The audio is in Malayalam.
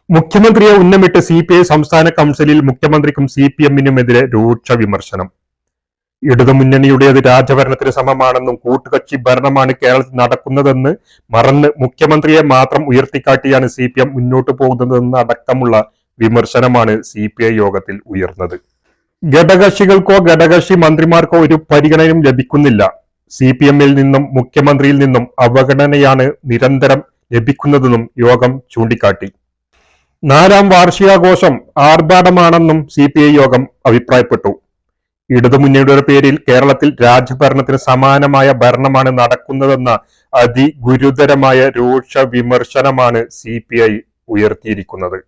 മുഖ്യമന്ത്രിയെ ഉന്നമിട്ട് CPI സംസ്ഥാന കൗൺസിലിൽ മുഖ്യമന്ത്രിക്കും CPM-നുമെതിരെ രൂക്ഷ വിമർശനം. ഇടതുമുന്നണിയുടേത് രാജഭരണത്തിന് സമമാണെന്നും കൂട്ടുകക്ഷി ഭരണമാണ് കേരളത്തിൽ നടക്കുന്നതെന്ന് മറന്ന് മുഖ്യമന്ത്രിയെ മാത്രം ഉയർത്തിക്കാട്ടിയാണ് CPM മുന്നോട്ടു പോകുന്നതെന്ന് അടക്കമുള്ള വിമർശനമാണ് CPI യോഗത്തിൽ ഉയർന്നത്. ഘടകകക്ഷികൾക്കോ ഘടകകക്ഷി മന്ത്രിമാർക്കോ ഒരു പരിഗണനയും ലഭിക്കുന്നില്ല. CPM-ൽ നിന്നും മുഖ്യമന്ത്രിയിൽ നിന്നും അവഗണനയാണ് നിരന്തരം ലഭിക്കുന്നതെന്നും യോഗം ചൂണ്ടിക്കാട്ടി. 4ാം വാർഷികാഘോഷം ആർഭാടമാണെന്നും CPI യോഗം അഭിപ്രായപ്പെട്ടു. ഇടതുമുന്നണിയുടെ പേരിൽ കേരളത്തിൽ രാജഭരണത്തിന് സമാനമായ ഭരണമാണ് നടക്കുന്നതെന്ന അതിഗുരുതരമായ രൂക്ഷ വിമർശനമാണ് CPI ഉയർത്തിയിരിക്കുന്നത്.